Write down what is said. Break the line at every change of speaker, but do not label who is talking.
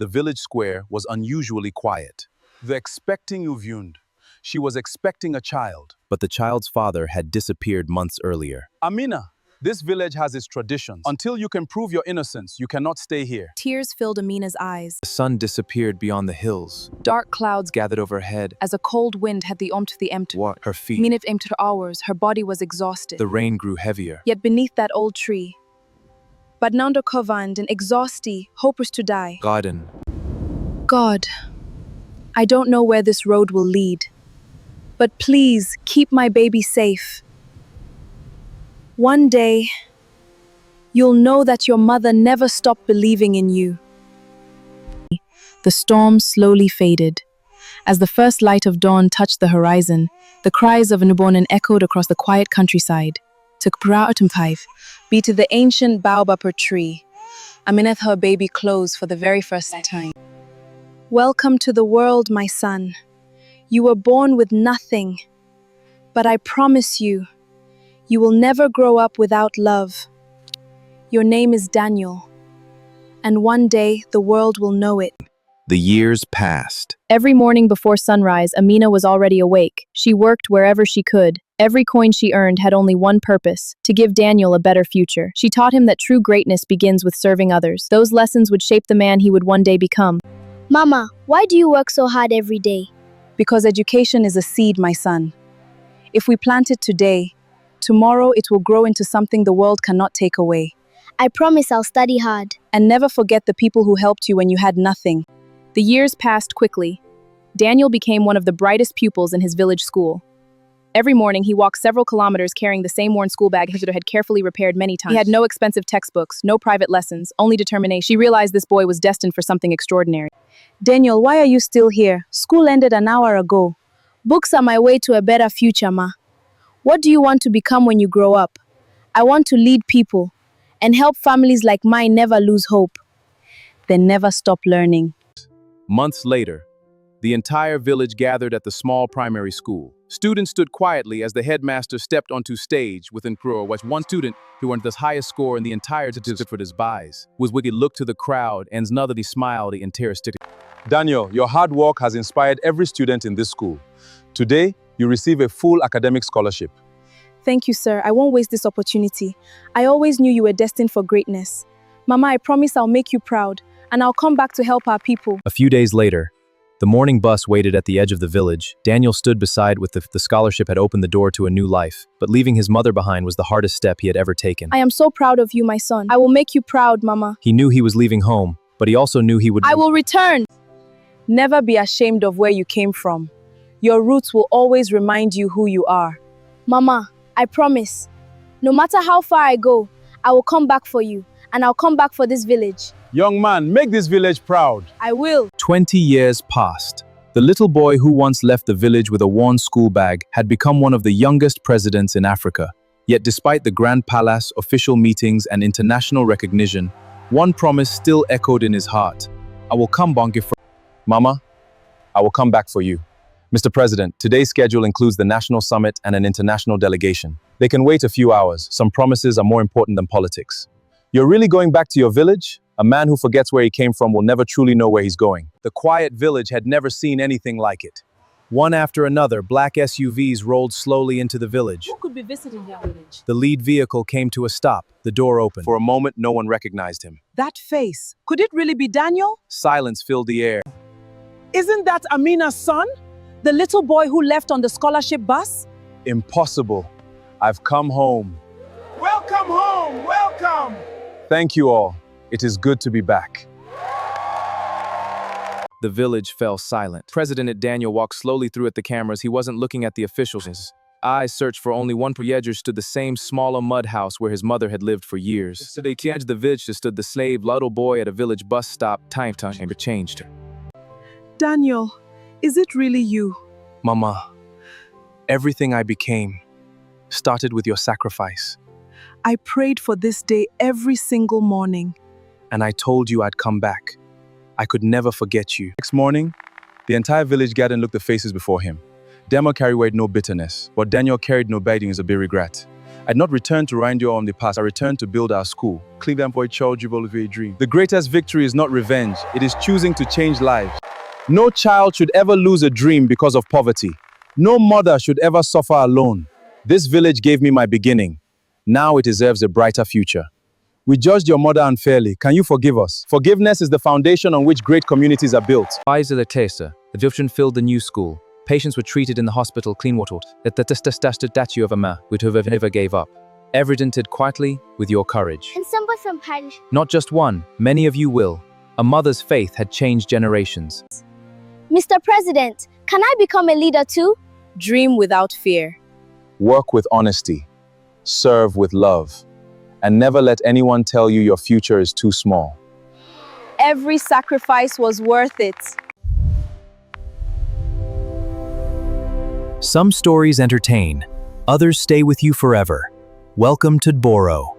The village square was unusually quiet. The expecting Uvyund. She was expecting a child. But the child's father had disappeared months earlier. Amina, this village has its traditions. Until you can prove your innocence, you cannot stay here.
Tears filled Amina's eyes.
The sun disappeared beyond the hills.
Dark clouds
Gathered overhead.
as a cold wind had the empt.
What? Her feet.
Minute aimed to hours, her body was exhausted.
The rain grew heavier.
Yet beneath that old tree, but Nando Kovand and exhausty, hopeless to die.
Garden.
God, I don't know where this road will lead, but please keep my baby safe. One day, you'll know that your mother never stopped believing in you. The storm slowly faded. As the first light of dawn touched the horizon, the cries of an unborn echoed across the quiet countryside. Took be to the ancient baobab tree. Amineth her baby close for the very first time. Welcome to the world, my son. You were born with nothing, but I promise you, you will never grow up without love. Your name is Daniel, and one day the world will know it.
The years passed.
Every morning before sunrise, Amina was already awake. She worked wherever she could. Every coin she earned had only one purpose: to give Daniel a better future. She taught him that true greatness begins with serving others. Those lessons would shape the man he would one day become.
Mama, why do you work so hard every day?
Because education is a seed, my son. If we plant it today, tomorrow it will grow into something the world cannot take away.
I promise I'll study hard.
And never forget the people who helped you when you had nothing. The years passed quickly. Daniel became one of the brightest pupils in his village school. Every morning, he walked several kilometers carrying the same worn school bag his mother had carefully repaired many times. He had no expensive textbooks, no private lessons, only determination. She realized this boy was destined for something extraordinary.
Daniel, why are you still here? School ended an hour ago. Books are my way to a better future, Ma. What do you want to become when you grow up? I want to lead people and help families like mine never lose hope.
Then never stop learning.
Months later, the entire village gathered at the small primary school. Students stood quietly as the headmaster stepped onto stage with Dboro, which one student who earned the highest score in the entire statistic for his buys. Was Wiggy looked to the crowd and another smiled in tears. Daniel, your hard work has inspired every student in this school. Today, you receive a full academic scholarship.
Thank you, sir. I won't waste this opportunity. I always knew you were destined for greatness. Mama, I promise I'll make you proud, and I'll come back to help our people.
A few days later, the morning bus waited at the edge of the village. Daniel stood beside with the scholarship had opened the door to a new life, but leaving his mother behind was the hardest step he had ever taken.
I am so proud of you, my son. I will make you proud, Mama.
He knew he was leaving home, but he also knew he would—
I will return. Never be ashamed of where you came from. Your roots will always remind you who you are.
Mama, I promise. No matter how far I go, I will come back for you, and I'll come back for this village.
Young man, make this village proud.
I will.
20 years passed. The little boy who once left the village with a worn school bag had become one of the youngest presidents in Africa. Yet despite the Grand Palace, official meetings, and international recognition, one promise still echoed in his heart. I will come back for— Mama, I will come back for you. Mr. President, today's schedule includes the national summit and an international delegation. They can wait a few hours. Some promises are more important than politics. You're really going back to your village? A man who forgets where he came from will never truly know where he's going. The quiet village had never seen anything like it. One after another, black SUVs rolled slowly into the village.
Who could be visiting their village?
The lead vehicle came to a stop. The door opened.
For a moment, no one recognized him.
That face, could it really be Daniel?
Silence filled the air.
Isn't that Amina's son? The little boy who left on the scholarship bus?
Impossible. I've come home.
Welcome home, welcome!
Thank you all. It is good to be back.
The village fell silent. President Daniel walked slowly through at the cameras. He wasn't looking at the officials. His eyes searched for only one. Edge stood the same smaller mud house where his mother had lived for years. To the edge of the village stood the slave little boy at a village bus stop. Time changed.
Daniel, is it really you?
Mama, everything I became started with your sacrifice.
I prayed for this day every single morning.
And I told you I'd come back. I could never forget you.
Next morning, the entire village gathered and looked at the faces before him. Demo carried no bitterness. What Daniel carried no biting is a big regret.
I'd not returned to Reindeer on the past, I returned to build our school. Cleveland boy Charles dream. The greatest victory is not revenge, it is choosing to change lives. No child should ever lose a dream because of poverty. No mother should ever suffer alone. This village gave me my beginning. Now it deserves a brighter future. We judged your mother unfairly. Can you forgive us? Forgiveness is the foundation on which great communities are built.
Eyes of the taster. The children filled the new school. Patients were treated in the hospital, clean water. The statue of Amina, which never gave up. Everything did quietly with your courage.
And somebody from Paris.
Not just one, many of you will. A mother's faith had changed generations.
Mr. President, can I become a leader too? Dream without fear.
Work with honesty. Serve with love. And never let anyone tell you your future is too small.
Every sacrifice was worth it.
Some stories entertain, others stay with you forever. Welcome to Dboro.